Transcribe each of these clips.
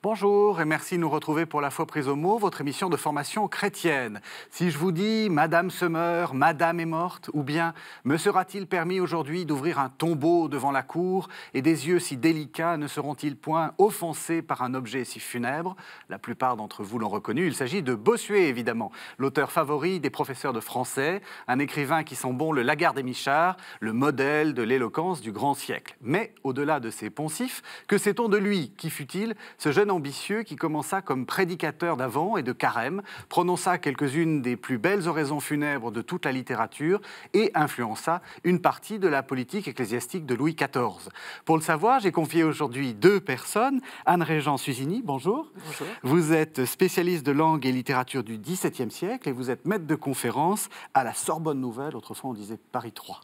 Bonjour et merci de nous retrouver pour La Foi prise au mot, votre émission de formation chrétienne. Si je vous dis « Madame se meurt, Madame est morte » ou bien « Me sera-t-il permis aujourd'hui d'ouvrir un tombeau devant la cour et des yeux si délicats ne seront-ils point offensés par un objet si funèbre ?» La plupart d'entre vous l'ont reconnu, il s'agit de Bossuet évidemment, l'auteur favori des professeurs de français, un écrivain qui sent bon le Lagarde et Michard, le modèle de l'éloquence du grand siècle. Mais au-delà de ces poncifs, que sait-on de lui? Qui fut-il, ce jeune ambitieux qui commença comme prédicateur d'Avent et de Carême, prononça quelques-unes des plus belles oraisons funèbres de toute la littérature et influença une partie de la politique ecclésiastique de Louis XIV. Pour le savoir, j'ai confié aujourd'hui deux personnes. Anne-Régence Usini, bonjour. Bonjour. Vous êtes spécialiste de langue et littérature du XVIIe siècle et vous êtes maître de conférence à la Sorbonne Nouvelle, autrefois on disait Paris 3.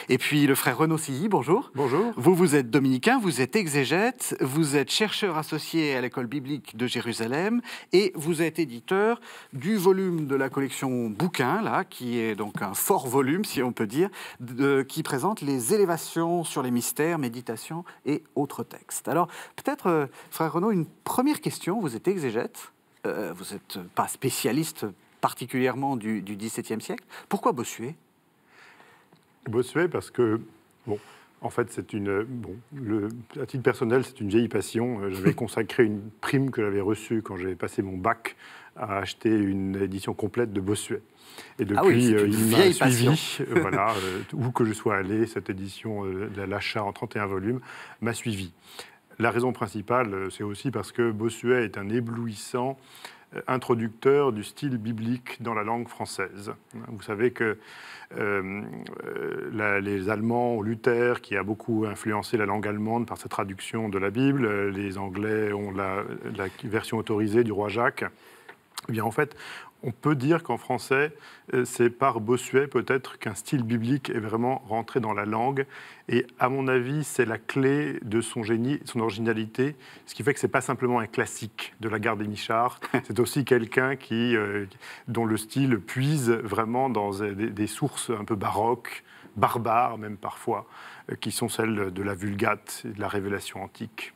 Et puis le frère Renaud Silly, bonjour. Bonjour. Vous êtes dominicain, vous êtes exégète, vous êtes chercheur associé à l'école biblique de Jérusalem et vous êtes éditeur du volume de la collection Bouquins, là, qui est donc un fort volume, si on peut dire, qui présente les élévations sur les mystères, méditations et autres textes. Alors, peut-être, frère Renaud, une première question. Vous êtes exégète, vous n'êtes pas spécialiste particulièrement du XVIIe siècle. Pourquoi Bossuet ? Bossuet, parce que, bon, en fait, à titre personnel, c'est une vieille passion. J'avais consacré une prime que j'avais reçue quand j'avais passé mon bac à acheter une édition complète de Bossuet. Et depuis, il m'a suivi, voilà, où que je sois allé, cette édition de l'achat en 31 volumes m'a suivi. La raison principale, c'est aussi parce que Bossuet est un éblouissant introducteur du style biblique dans la langue française. Vous savez que les Allemands ont Luther, qui a beaucoup influencé la langue allemande par sa traduction de la Bible. Les Anglais ont la version autorisée du roi Jacques. Eh bien, en fait, on peut dire qu'en français, c'est par Bossuet peut-être qu'un style biblique est vraiment rentré dans la langue. Et à mon avis, c'est la clé de son génie, de son originalité. Ce qui fait que ce n'est pas simplement un classique de Lagarde et Michard. C'est aussi quelqu'un dont le style puise vraiment dans des sources un peu baroques, barbares même parfois, qui sont celles de la Vulgate et de la Révélation antique.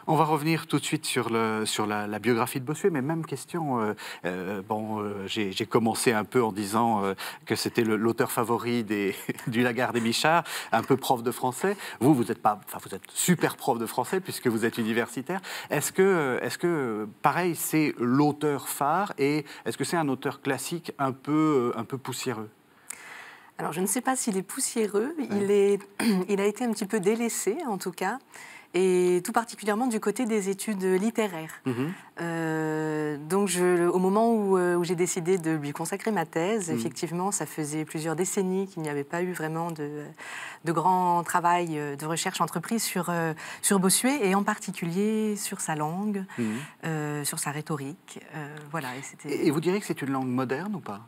On va revenir tout de suite sur la biographie de Bossuet, mais même question, j'ai commencé un peu en disant que c'était l'auteur favori du Lagarde et Michard, un peu prof de français. Vous êtes super prof de français puisque vous êtes universitaire. Est-ce que pareil, c'est l'auteur phare et est-ce que c'est un auteur classique un peu poussiéreux ? Alors, je ne sais pas s'il est poussiéreux. Ouais. Il a été un petit peu délaissé, en tout cas, et tout particulièrement du côté des études littéraires. Donc, au moment où j'ai décidé de lui consacrer ma thèse, effectivement, ça faisait plusieurs décennies qu'il n'y avait pas eu vraiment de grand travail de recherche entreprise sur Bossuet, et en particulier sur sa langue, sur sa rhétorique. Voilà, et vous diriez que c'est une langue moderne ou pas ?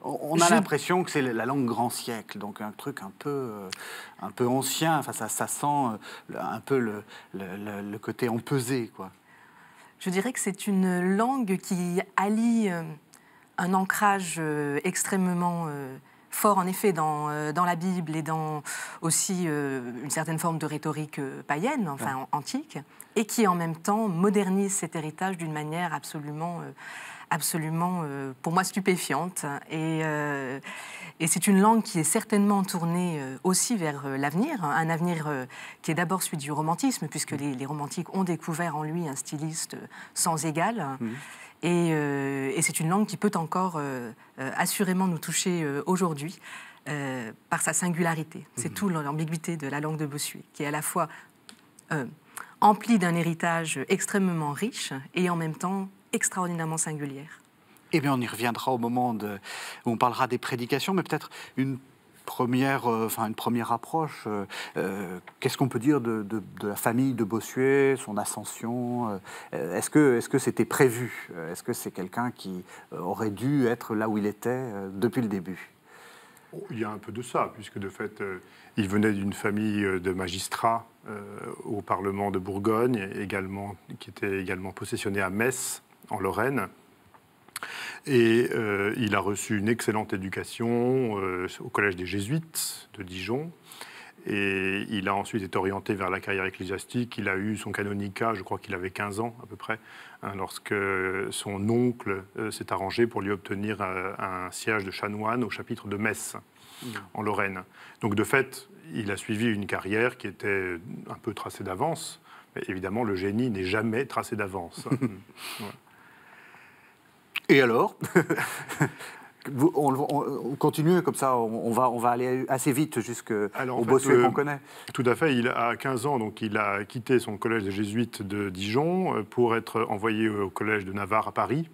On a l'impression que c'est la langue grand siècle, donc un truc un peu ancien. Enfin, ça sent un peu le côté empesé, quoi. Je dirais que c'est une langue qui allie un ancrage extrêmement fort, en effet, dans la Bible et dans aussi une certaine forme de rhétorique païenne, enfin antique, et qui en même temps modernise cet héritage d'une manière absolument, pour moi, stupéfiante. Et c'est une langue qui est certainement tournée aussi vers l'avenir, un avenir qui est d'abord celui du romantisme, puisque les romantiques ont découvert en lui un styliste sans égal. Et c'est une langue qui peut encore assurément nous toucher aujourd'hui par sa singularité. C'est tout l'ambiguïté de la langue de Bossuet, qui est à la fois emplie d'un héritage extrêmement riche et en même temps extraordinairement singulière. Eh bien, on y reviendra au moment où on parlera des prédications, mais peut-être une première approche. Qu'est-ce qu'on peut dire de la famille de Bossuet, son ascension ? Est-ce que c'était prévu ? Est-ce que c'est quelqu'un qui aurait dû être là où il était depuis le début ? Il y a un peu de ça, puisque de fait, il venait d'une famille de magistrats au Parlement de Bourgogne, qui était également possessionné à Metz, en Lorraine. Et il a reçu une excellente éducation au Collège des Jésuites de Dijon. Et il a ensuite été orienté vers la carrière ecclésiastique. Il a eu son canonicat, je crois qu'il avait 15 ans à peu près, lorsque son oncle s'est arrangé pour lui obtenir un siège de chanoine au chapitre de Metz, en Lorraine. Donc de fait, il a suivi une carrière qui était un peu tracée d'avance. Mais évidemment, le génie n'est jamais tracé d'avance. Ouais. Et alors on continue comme ça, on va aller assez vite jusqu'au Bossuet qu'on connaît. Tout à fait. Il a 15 ans, donc il a quitté son collège des jésuites de Dijon pour être envoyé au collège de Navarre à Paris.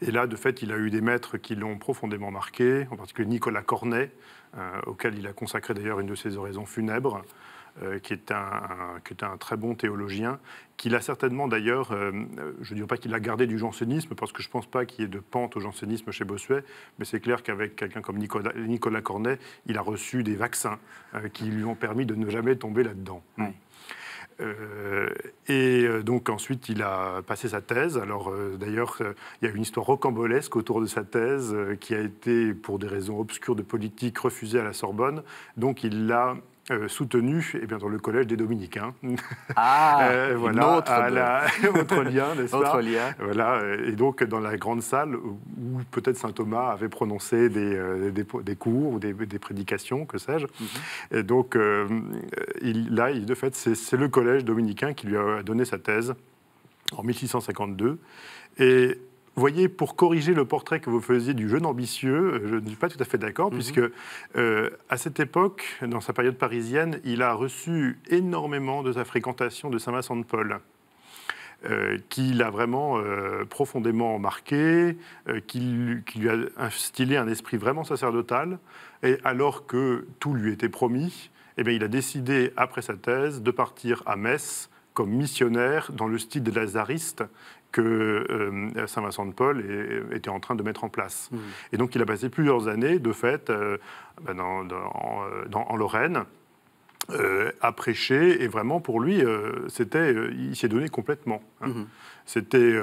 Et là, de fait, il a eu des maîtres qui l'ont profondément marqué, en particulier Nicolas Cornet, auquel il a consacré d'ailleurs une de ses oraisons funèbres, qui est un très bon théologien, qu'il a certainement d'ailleurs, je ne dirais pas qu'il a gardé du jansénisme, parce que je ne pense pas qu'il y ait de pente au jansénisme chez Bossuet, mais c'est clair qu'avec quelqu'un comme Nicolas Cornet, il a reçu des vaccins qui lui ont permis de ne jamais tomber là-dedans. Oui. Donc ensuite, il a passé sa thèse. Alors d'ailleurs, il y a une histoire rocambolesque autour de sa thèse qui a été, pour des raisons obscures de politique, refusée à la Sorbonne. Donc il l'a soutenu dans le collège des Dominicains. Voilà, autre lien, n'est-ce pas? Autre lien. Voilà, et donc dans la grande salle où peut-être saint Thomas avait prononcé des cours ou des prédications, que sais-je. Et donc de fait, c'est le collège dominicain qui lui a donné sa thèse en 1652. Et vous voyez, pour corriger le portrait que vous faisiez du jeune ambitieux, je ne suis pas tout à fait d'accord, puisque à cette époque, dans sa période parisienne, il a reçu énormément de sa fréquentation de Saint-Vincent de Paul, qui l'a vraiment profondément marqué, qui lui a instillé un esprit vraiment sacerdotal, et alors que tout lui était promis, il a décidé, après sa thèse, de partir à Metz comme missionnaire dans le style des lazaristes que Saint-Vincent de Paul était en train de mettre en place. Et donc il a passé plusieurs années, de fait, en Lorraine, à prêcher, et vraiment pour lui, il s'y est donné complètement. C'était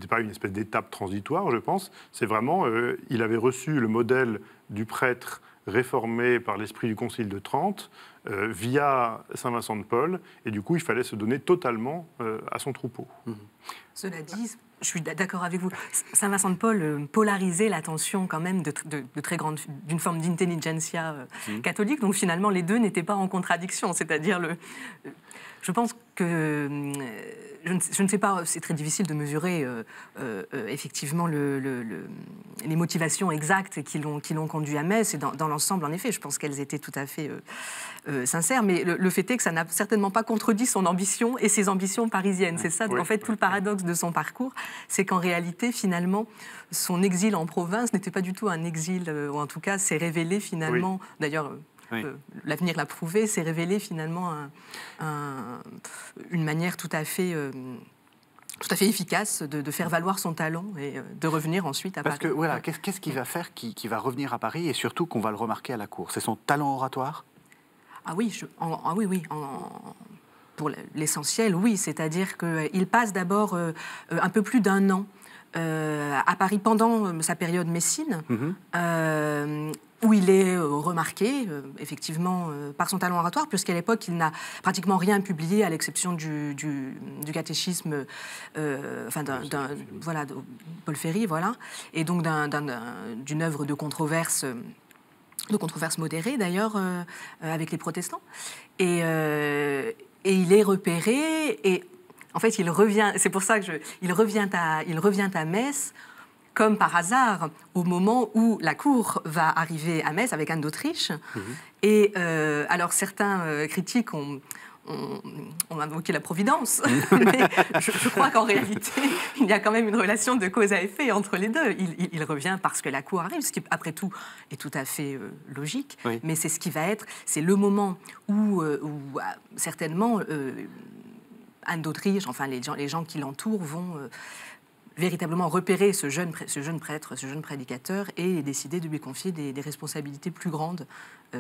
pas une espèce d'étape transitoire, je pense, c'est vraiment, il avait reçu le modèle du prêtre réformé par l'esprit du Concile de Trente, via Saint-Vincent de Paul, et du coup, il fallait se donner totalement à son troupeau. Cela dit, je suis d'accord avec vous. Saint-Vincent de Paul polarisait l'attention quand même d'une forme d'intelligentsia catholique, donc finalement, les deux n'étaient pas en contradiction, c'est-à-dire je pense que... Je ne sais pas, c'est très difficile de mesurer effectivement les motivations exactes qui l'ont conduit à Metz. Et dans l'ensemble, en effet, je pense qu'elles étaient tout à fait sincères. Mais le fait est que ça n'a certainement pas contredit son ambition et ses ambitions parisiennes. C'est ça, en fait, tout le paradoxe de son parcours, c'est qu'en réalité, finalement, son exil en province n'était pas du tout un exil, ou en tout cas, s'est révélé finalement... Oui. D'ailleurs... l'avenir l'a prouvé, s'est révélé finalement une manière tout à fait efficace de faire valoir son talent et de revenir ensuite à Paris. Parce que voilà, qu'est-ce qu'il va faire qui va revenir à Paris et surtout qu'on va le remarquer à la cour? C'est son talent oratoire? Ah oui, pour l'essentiel, oui. C'est-à-dire qu'il passe d'abord un peu plus d'un an à Paris pendant sa période messine, où il est remarqué, effectivement, par son talent oratoire, puisqu'à l'époque, il n'a pratiquement rien publié, à l'exception du catéchisme, de Paul Ferry, voilà, et donc d'une œuvre de controverse modérée, d'ailleurs, avec les protestants. Et il est repéré, et en fait, il revient, c'est pour ça que il revient à Metz, comme par hasard, au moment où la cour va arriver à Metz avec Anne d'Autriche. Et alors, certains critiques ont invoqué la Providence, mais je crois qu'en réalité, il y a quand même une relation de cause à effet entre les deux. Il revient parce que la cour arrive, ce qui, après tout, est tout à fait logique, mais c'est ce qui va être, c'est le moment où certainement, Anne d'Autriche, enfin les gens qui l'entourent vont... véritablement repérer ce jeune prêtre, ce jeune prédicateur, et décider de lui confier des responsabilités plus grandes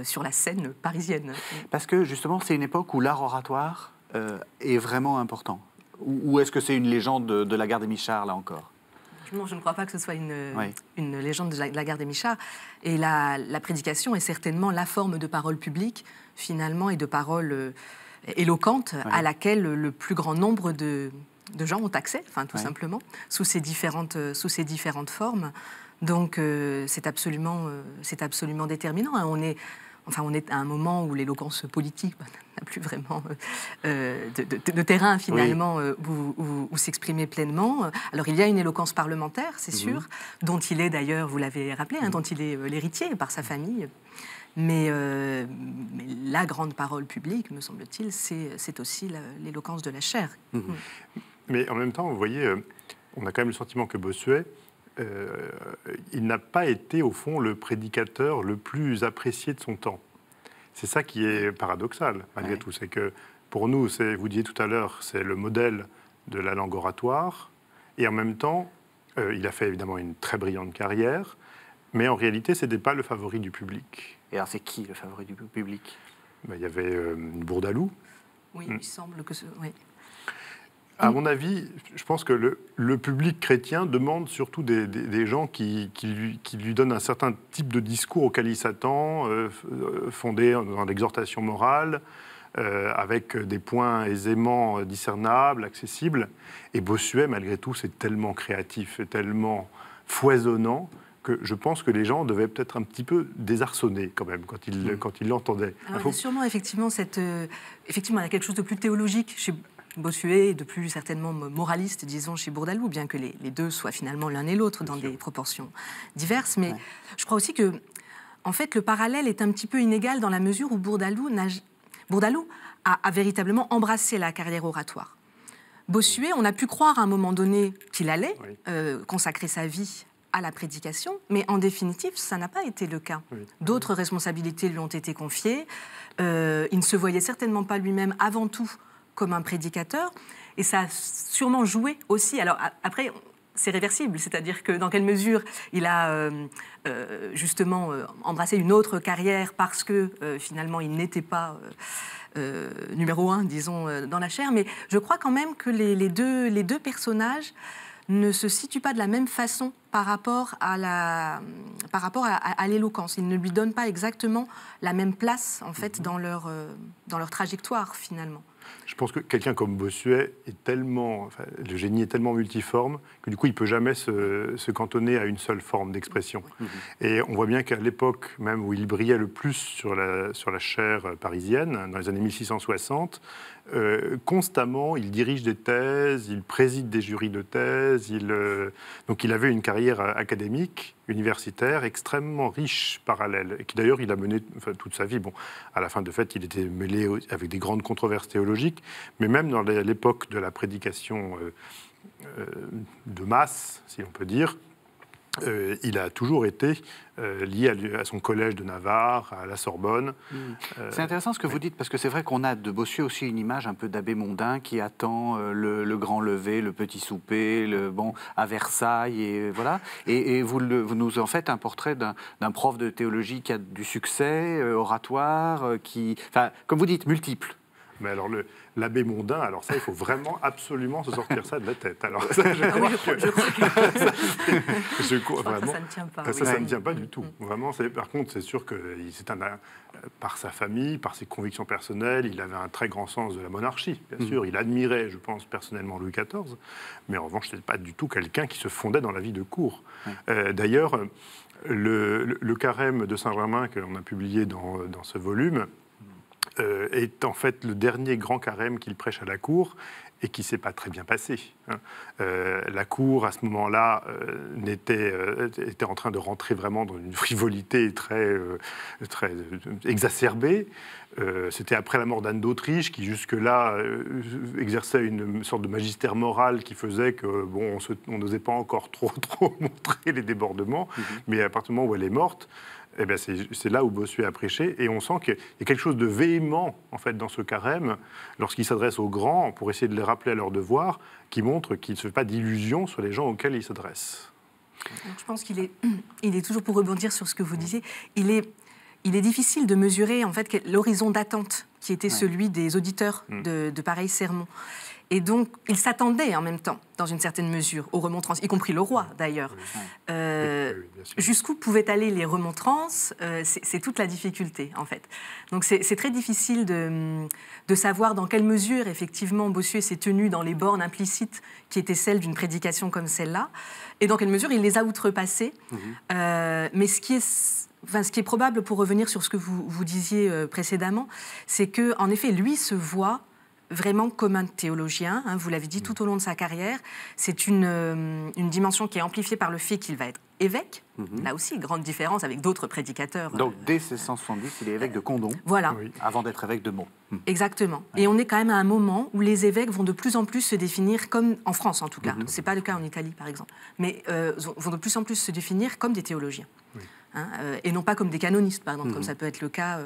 sur la scène parisienne. Parce que justement, c'est une époque où l'art oratoire est vraiment important. Ou est-ce que c'est une légende de la gare des Michards, là encore? Non, je ne crois pas que ce soit une légende de la gare des Michards. Et la prédication est certainement la forme de parole publique, finalement, et de parole éloquente, à laquelle le plus grand nombre de gens ont accès, tout simplement, sous ces différentes formes. Donc, c'est absolument déterminant. Hein. On est à un moment où l'éloquence politique n'a plus vraiment de terrain, finalement, où s'exprimer pleinement. Alors, il y a une éloquence parlementaire, c'est sûr, dont il est d'ailleurs, vous l'avez rappelé, dont il est l'héritier par sa famille. Mais la grande parole publique, me semble-t-il, c'est aussi l'éloquence de la chair. Mais en même temps, vous voyez, on a quand même le sentiment que Bossuet, il n'a pas été, au fond, le prédicateur le plus apprécié de son temps. C'est ça qui est paradoxal, malgré tout. C'est que, pour nous, vous disiez tout à l'heure, c'est le modèle de la langue oratoire. Et en même temps, il a fait évidemment une très brillante carrière, mais en réalité, ce n'était pas le favori du public. Et alors, c'est qui le favori du public ? Il y avait Bourdaloue. Oui, il semble que... Oui. À mon avis, je pense que le public chrétien demande surtout des gens qui lui donnent un certain type de discours auquel il s'attend, fondé dans l'exhortation morale, avec des points aisément discernables, accessibles. Et Bossuet, malgré tout, c'est tellement créatif et tellement foisonnant que je pense que les gens devaient peut-être un petit peu désarçonner quand même quand ils l'entendaient. Alors, il y a sûrement effectivement il y a quelque chose de plus théologique chez Bossuet et de plus certainement moraliste, disons, chez Bourdaloue, bien que les deux soient finalement l'un et l'autre dans des proportions diverses. Mais je crois aussi que, en fait, le parallèle est un petit peu inégal dans la mesure où Bourdaloue a véritablement embrassé la carrière oratoire. Bossuet, on a pu croire à un moment donné qu'il allait consacrer sa vie à la prédication, mais en définitive, ça n'a pas été le cas. D'autres responsabilités lui ont été confiées. Il ne se voyait certainement pas lui-même avant tout comme un prédicateur, et ça a sûrement joué aussi. Alors après, c'est réversible, c'est-à-dire que dans quelle mesure il a justement embrassé une autre carrière parce que finalement il n'était pas numéro 1, disons, dans la chair, mais je crois quand même que les deux personnages ne se situent pas de la même façon par rapport à l'éloquence. Ils ne lui donnent pas exactement la même place, en fait, dans leur trajectoire, finalement. Je pense que quelqu'un comme Bossuet est tellement... le génie est tellement multiforme que du coup, il ne peut jamais se cantonner à une seule forme d'expression. Et on voit bien qu'à l'époque même où il brillait le plus sur la chaire parisienne, dans les années 1660, constamment, il dirige des thèses, il préside des jurys de thèses, donc il avait une carrière académique, universitaire, extrêmement riche, parallèle, et qui d'ailleurs il a mené toute sa vie. Bon, à la fin de fait, il était mêlé avec des grandes controverses théologiques, mais même dans l'époque de la prédication de masse, si on peut dire, il a toujours été lié à son collège de Navarre, à la Sorbonne. C'est intéressant ce que vous dites, parce que c'est vrai qu'on a de Bossuet aussi une image un peu d'abbé mondain qui attend le grand lever, le petit souper, à Versailles, et voilà. Et vous nous en faites un portrait d'un prof de théologie qui a du succès, oratoire, comme vous dites, multiple. Mais alors, l'abbé mondain, alors ça, il faut vraiment absolument se sortir ça de la tête. Alors, ça, ça ne tient pas. Ça ne tient pas du tout. Vraiment, par contre, c'est sûr que par sa famille, par ses convictions personnelles, il avait un très grand sens de la monarchie, bien sûr. Il admirait, je pense, personnellement Louis XIV. Mais en revanche, ce n'était pas du tout quelqu'un qui se fondait dans la vie de cour. D'ailleurs, le carême de Saint-Germain qu'on a publié dans ce volume, est en fait le dernier grand carême qu'il prêche à la cour et qui ne s'est pas très bien passé. La cour, à ce moment-là, était en train de rentrer vraiment dans une frivolité très exacerbée. C'était après la mort d'Anne d'Autriche, qui jusque-là exerçait une sorte de magistère moral qui faisait que on n'osait pas encore trop montrer les débordements, mais à partir du moment où elle est morte, eh bien, c'est là où Bossuet a prêché, et on sent qu'il y a quelque chose de véhément en fait, dans ce carême, lorsqu'il s'adresse aux grands, pour essayer de les rappeler à leurs devoirs, qui montre qu'il ne se fait pas d'illusions sur les gens auxquels il s'adresse. Donc, je pense qu'il est toujours, pour rebondir sur ce que vous disiez, il est difficile de mesurer en fait, l'horizon d'attente qui était celui des auditeurs de pareils sermons. Et donc, il s'attendait en même temps, dans une certaine mesure, aux remontrances, y compris le roi d'ailleurs. Oui, bien sûr. Jusqu'où pouvaient aller les remontrances, c'est toute la difficulté, en fait. Donc c'est très difficile de savoir dans quelle mesure, effectivement, Bossuet s'est tenu dans les bornes implicites qui étaient celles d'une prédication comme celle-là, et dans quelle mesure il les a outrepassées. Mais ce qui est probable, pour revenir sur ce que vous disiez précédemment, c'est qu'en effet, lui se voit vraiment comme un théologien, vous l'avez dit tout au long de sa carrière. C'est une dimension qui est amplifiée par le fait qu'il va être évêque. Là aussi, grande différence avec d'autres prédicateurs. Donc, dès 1670, il est évêque de Condom, voilà. avant d'être évêque de Meaux. Exactement. Et on est quand même à un moment où les évêques vont de plus en plus se définir comme, en France en tout cas, c'est pas le cas en Italie par exemple, mais vont de plus en plus se définir comme des théologiens. Et non pas comme des canonistes, par exemple, comme ça peut être le cas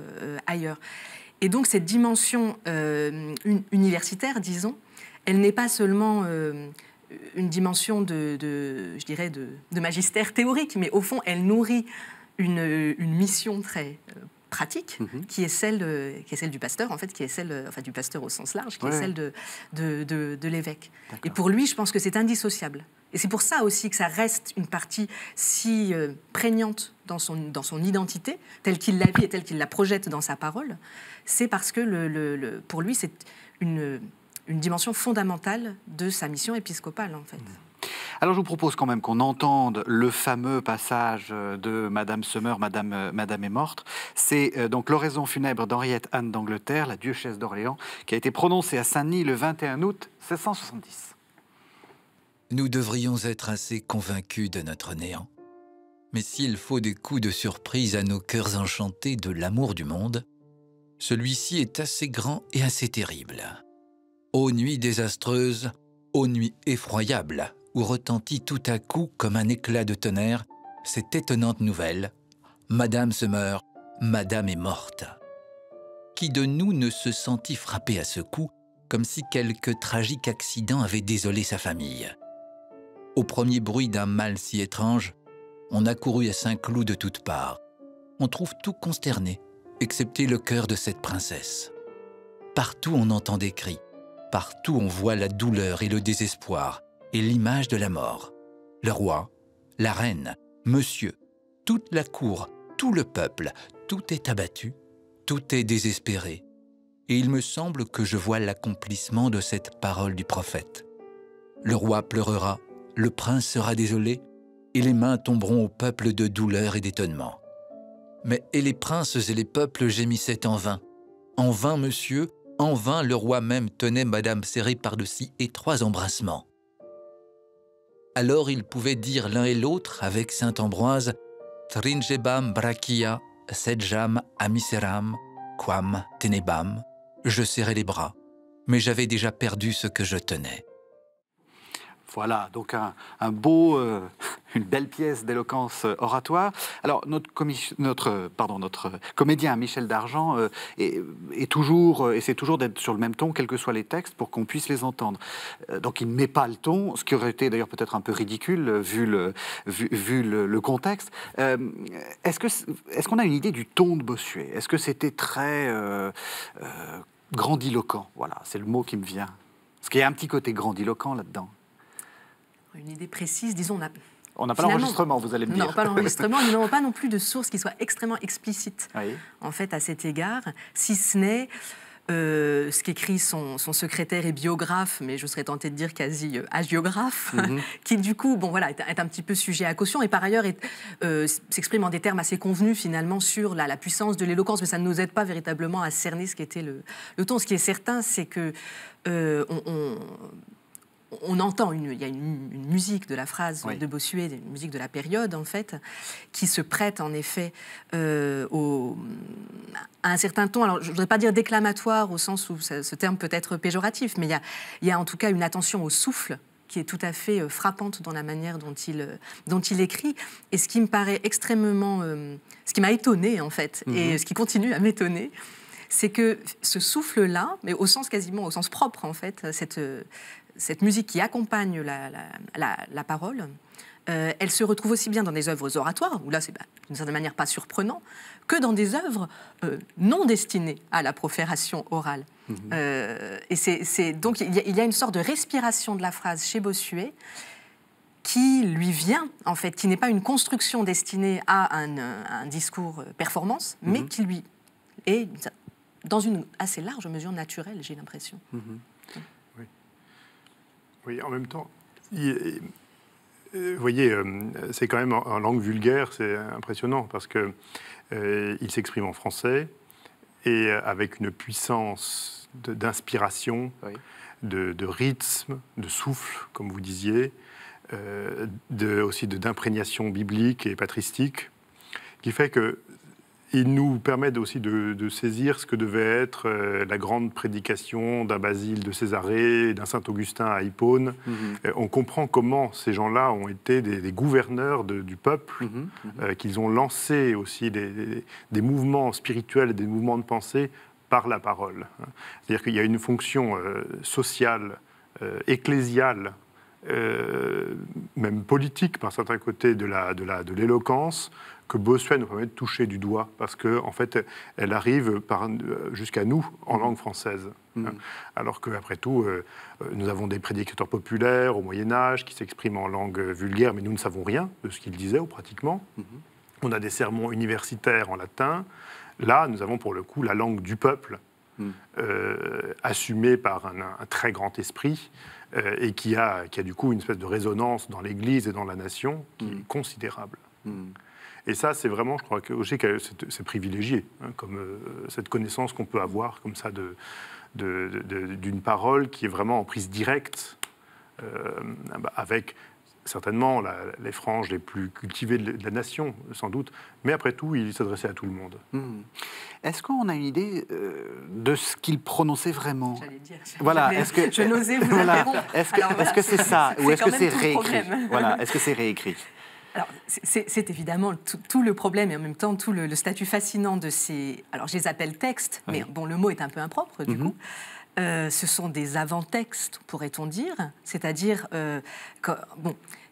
ailleurs. Et donc cette dimension universitaire, disons, elle n'est pas seulement une dimension je dirais de magistère théorique, mais au fond, elle nourrit une mission très pratique, qui est celle du pasteur, en fait, qui est celle du pasteur au sens large, qui est celle de l'évêque. Et pour lui, je pense que c'est indissociable. Et c'est pour ça aussi que ça reste une partie si prégnante dans son identité, telle qu'il la vit et telle qu'il la projette dans sa parole. C'est parce que pour lui, c'est une dimension fondamentale de sa mission épiscopale, en fait. Alors je vous propose quand même qu'on entende le fameux passage de Madame Semeur, Madame est morte. C'est donc l'oraison funèbre d'Henriette Anne d'Angleterre, la duchesse d'Orléans, qui a été prononcée à Saint-Denis le 21 août 1670. Nous devrions être assez convaincus de notre néant. Mais s'il faut des coups de surprise à nos cœurs enchantés de l'amour du monde, celui-ci est assez grand et assez terrible. Ô nuit désastreuse, ô nuit effroyable, où retentit tout à coup comme un éclat de tonnerre cette étonnante nouvelle: Madame se meurt, Madame est morte. Qui de nous ne se sentit frappé à ce coup, comme si quelque tragique accident avait désolé sa famille? Au premier bruit d'un mal si étrange, on accourut à Saint-Cloud de toutes parts. On trouve tout consterné, excepté le cœur de cette princesse. Partout on entend des cris, partout on voit la douleur et le désespoir, et l'image de la mort. Le roi, la reine, monsieur, toute la cour, tout le peuple, tout est abattu, tout est désespéré. Et il me semble que je vois l'accomplissement de cette parole du prophète. Le roi pleurera, le prince sera désolé, et les mains tomberont au peuple de douleur et d'étonnement. Mais et les princes et les peuples gémissaient en vain. En vain, monsieur, en vain le roi même tenait madame serrée par de si étroits embrassements. Alors ils pouvaient dire l'un et l'autre avec saint Ambroise: Tringebam brachia, sedjam amiseram, quam tenebam. Je serrais les bras, mais j'avais déjà perdu ce que je tenais. Voilà, donc une belle pièce d'éloquence oratoire. Alors, notre comédien Michel Dargent essaie toujours d'être sur le même ton, quels que soient les textes, pour qu'on puisse les entendre. Donc, il ne met pas le ton, ce qui aurait été d'ailleurs peut-être un peu ridicule, vu le contexte. Est-ce qu'on a une idée du ton de Bossuet? Est-ce que c'était très grandiloquent? Voilà, c'est le mot qui me vient. Parce qu'il y a un petit côté grandiloquent là-dedans. Une idée précise, disons, on n'a pas l'enregistrement, vous allez me dire. Non, pas l'enregistrement, nous n'avons pas non plus de source qui soit extrêmement explicite, en fait, à cet égard, si ce n'est ce qu'écrit son secrétaire et biographe, mais je serais tentée de dire quasi hagiographe, qui du coup, est un petit peu sujet à caution, et par ailleurs s'exprime en des termes assez convenus finalement sur la puissance de l'éloquence, mais ça ne nous aide pas véritablement à cerner ce qu'était le ton. Ce qui est certain, c'est que on entend, il y a une musique de la phrase de Bossuet, une musique de la période, en fait, qui se prête, en effet, à un certain ton. Alors, je ne voudrais pas dire déclamatoire, au sens où ce terme peut être péjoratif, mais il y a en tout cas une attention au souffle qui est tout à fait frappante dans la manière dont il écrit. Et ce qui me paraît extrêmement... ce qui m'a étonnée, en fait, et ce qui continue à m'étonner, c'est que ce souffle-là, mais au sens propre, en fait, cette musique qui accompagne la parole, elle se retrouve aussi bien dans des œuvres oratoires, où là, c'est d'une certaine manière pas surprenant, que dans des œuvres non destinées à la profération orale. Donc il y a une sorte de respiration de la phrase chez Bossuet qui lui vient, en fait, qui n'est pas une construction destinée à un discours performance, mais qui lui est, dans une assez large mesure, naturelle, j'ai l'impression. Oui, en même temps, vous voyez, c'est quand même en langue vulgaire, c'est impressionnant, parce que il s'exprime en français, et avec une puissance d'inspiration, de rythme, de souffle, comme vous disiez, aussi d'imprégnation biblique et patristique, qui fait qu'il nous permet aussi de saisir ce que devait être la grande prédication d'un Basile de Césarée, d'un saint Augustin à Hippone. On comprend comment ces gens-là ont été des gouverneurs du peuple, qu'ils ont lancé aussi des mouvements spirituels et des mouvements de pensée par la parole. C'est-à-dire qu'il y a une fonction sociale, ecclésiale, même politique par certains côtés de l'éloquence, que Bossuet nous permet de toucher du doigt, parce qu'en fait, elle arrive jusqu'à nous en langue française. Alors qu'après tout, nous avons des prédicateurs populaires au Moyen-Âge qui s'expriment en langue vulgaire, mais nous ne savons rien de ce qu'ils disaient, ou pratiquement. On a des sermons universitaires en latin. Là, nous avons pour le coup la langue du peuple, assumée par un très grand esprit, et qui a du coup une espèce de résonance dans l'Église et dans la nation qui est considérable. Et ça, c'est vraiment, je crois que c'est privilégié, comme cette connaissance qu'on peut avoir comme ça d'une parole qui est vraiment en prise directe avec certainement les franges les plus cultivées de la nation, sans doute, mais après tout, il s'adressait à tout le monde. Est-ce qu'on a une idée de ce qu'il prononçait vraiment? J'allais dire. Voilà. Je n'osais vous interrompre. Est-ce que c'est ça, ou est-ce que c'est réécrit? Voilà. Est-ce que c'est réécrit? Alors, c'est évidemment tout le problème et en même temps tout le statut fascinant de ces... Alors, je les appelle textes, mais bon, le mot est un peu impropre, du coup. Ce sont des avant-textes, pourrait-on dire, c'est-à-dire,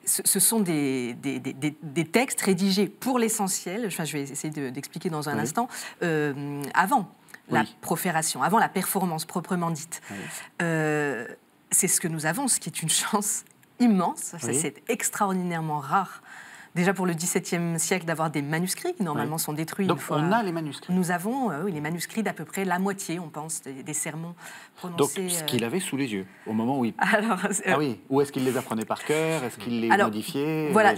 ce sont des textes rédigés pour l'essentiel, je vais essayer d'expliquer dans un instant, avant la profération, avant la performance proprement dite. C'est ce que nous avons, ce qui est une chance immense, c'est extraordinairement rare. Déjà pour le XVIIe siècle, d'avoir des manuscrits qui normalement sont détruits. Donc on a les manuscrits. Nous avons les manuscrits d'à peu près la moitié, on pense, des sermons prononcés. Donc ce qu'il avait sous les yeux au moment où il... Alors, Ou est-ce qu'il les apprenait par cœur? Est-ce qu'il les modifiait? Voilà,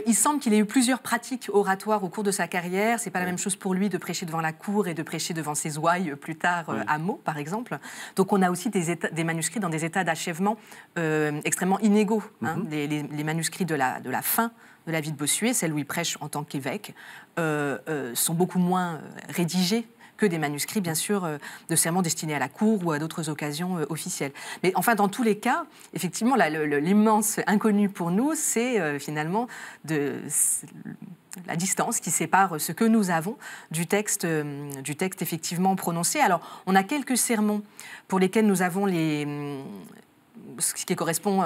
il semble qu'il ait eu plusieurs pratiques oratoires au cours de sa carrière. C'est pas la même chose pour lui de prêcher devant la cour et de prêcher devant ses ouailles plus tard à Meaux, par exemple. Donc on a aussi des manuscrits dans des états d'achèvement extrêmement inégaux. Les manuscrits de la fin de la vie de Bossuet, celle où il prêche en tant qu'évêque, sont beaucoup moins rédigés que des manuscrits, bien sûr, de sermons destinés à la cour ou à d'autres occasions officielles. Mais enfin, dans tous les cas, effectivement, l'immense inconnu pour nous, c'est finalement la distance qui sépare ce que nous avons du texte effectivement prononcé. Alors, on a quelques sermons pour lesquels nous avons ce qui correspond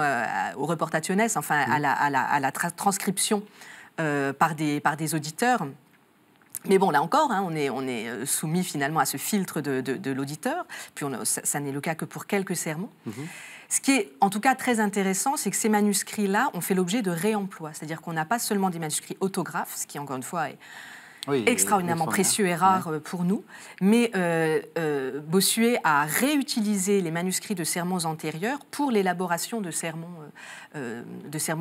au reportationes, enfin à la transcription par des auditeurs. Mais bon, là encore, on est soumis finalement à ce filtre de l'auditeur, puis ça n'est le cas que pour quelques sermons. Ce qui est en tout cas très intéressant, c'est que ces manuscrits-là ont fait l'objet de réemploi, c'est-à-dire qu'on n'a pas seulement des manuscrits autographes, ce qui encore une fois est extraordinairement précieux et rare pour nous, mais Bossuet a réutilisé les manuscrits de sermons antérieurs pour l'élaboration de sermons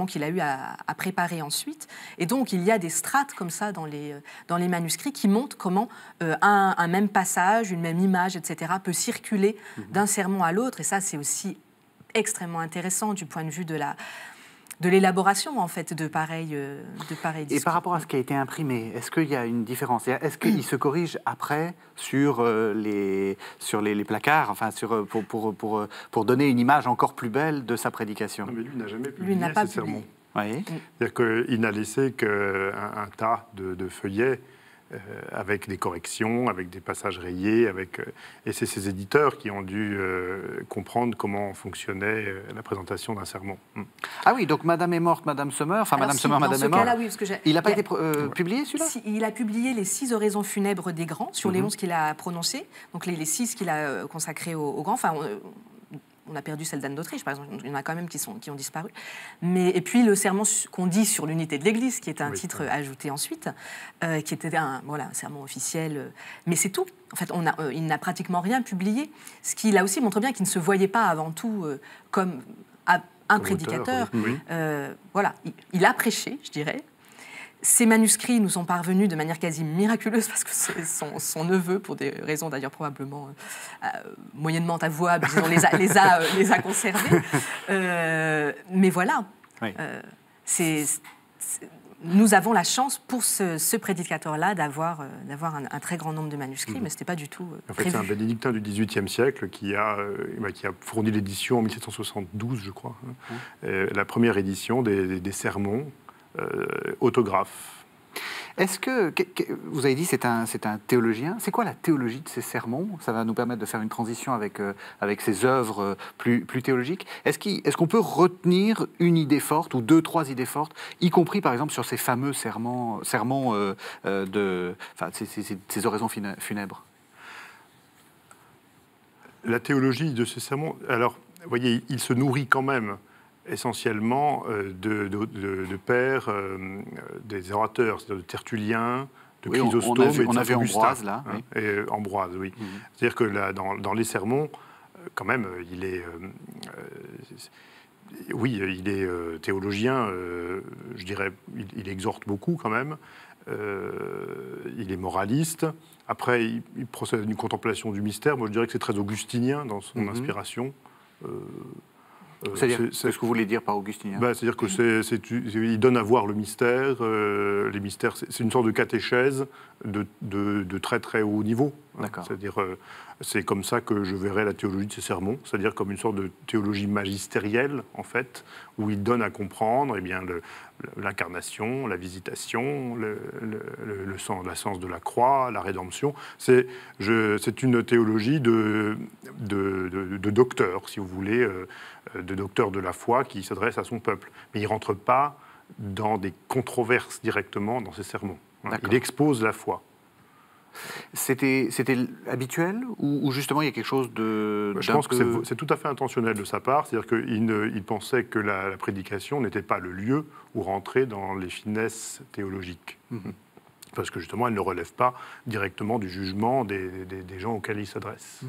qu'il a eu à préparer ensuite. Et donc, il y a des strates comme ça dans les manuscrits qui montrent comment un même passage, une même image, etc., peut circuler d'un sermon à l'autre. Et ça, c'est aussi extrêmement intéressant du point de vue de l'élaboration, en fait, de pareils discours. Et par rapport à ce qui a été imprimé, est-ce qu'il y a une différence? Est-ce qu'il se corrige après sur les placards, enfin, pour donner une image encore plus belle de sa prédication? Non, mais lui n'a jamais publié Lui n'a pas ses sermons. Oui. C'est-à-dire qu'il n'a laissé qu'un tas de feuillets avec des corrections, avec des passages rayés, et c'est ces éditeurs qui ont dû comprendre comment fonctionnait la présentation d'un sermon. Ah oui, donc Madame est morte, Madame se meurt, enfin Madame se meurt, Madame est morte. Oui, il n'a pas été publié celui-là? Il a publié les 6 oraisons funèbres des grands, sur les 11 qu'il a prononcées, donc les 6 qu'il a consacrés aux grands. Enfin, on a perdu celle d'Anne d'Autriche, par exemple. Il y en a quand même qui ont disparu. Et puis le sermon qu'on dit sur l'unité de l'Église, qui est un titre ajouté ensuite, qui était un sermon officiel. Mais c'est tout. En fait, il n'a pratiquement rien publié. Ce qui, là aussi, montre bien qu'il ne se voyait pas avant tout comme un prédicateur. Voilà. Il a prêché, je dirais. Ces manuscrits nous sont parvenus de manière quasi miraculeuse parce que c'est son neveu, pour des raisons d'ailleurs probablement moyennement avouables, disons, les a conservés. Mais voilà, oui. Nous avons la chance pour ce prédicateur-là d'avoir un très grand nombre de manuscrits, mais ce n'était pas du tout prévu. C'est un bénédictin du XVIIIe siècle qui a fourni l'édition en 1772, je crois, la première édition des sermons. Autographe. Est-ce que vous avez dit c'est un théologien? C'est quoi la théologie de ces sermons? Ça va nous permettre de faire une transition avec ces œuvres plus théologiques. Est-ce qu'on peut retenir une idée forte ou 2-3 idées fortes, y compris par exemple sur ces fameux sermons ces oraisons funèbres? La théologie de ces sermons, alors, vous voyez, il se nourrit quand même essentiellement de pères, des orateurs, c'est-à-dire de Tertullien, de Chrysostome et de on a vu Augustin, Ambroise, là. Hein, et Ambroise, oui. C'est-à-dire que là, dans les sermons, quand même, il est... il est théologien, je dirais, il exhorte beaucoup quand même. Il est moraliste. Après, il procède à une contemplation du mystère. Moi, je dirais que c'est très augustinien dans son inspiration. C'est-à-dire, c'est ce que vous voulez dire par augustinien? C'est-à-dire qu'il donne à voir le mystère. Les mystères, c'est une sorte de catéchèse de très très haut niveau. D'accord. C'est-à-dire, c'est comme ça que je verrais la théologie de ces sermons, c'est-à-dire comme une sorte de théologie magistérielle, en fait, où il donne à comprendre l'incarnation, la visitation, la sens de la croix, la rédemption. C'est une théologie de docteur, si vous voulez, de docteur de la foi qui s'adresse à son peuple. Mais il ne rentre pas dans des controverses directement dans ses sermons. Il expose la foi. C'était habituel ou justement il y a quelque chose de... Je pense que c'est tout à fait intentionnel de sa part, c'est-à-dire qu'il pensait que la prédication n'était pas le lieu où rentrer dans les finesses théologiques. Parce que justement, elle ne relève pas directement du jugement des gens auxquels il s'adresse.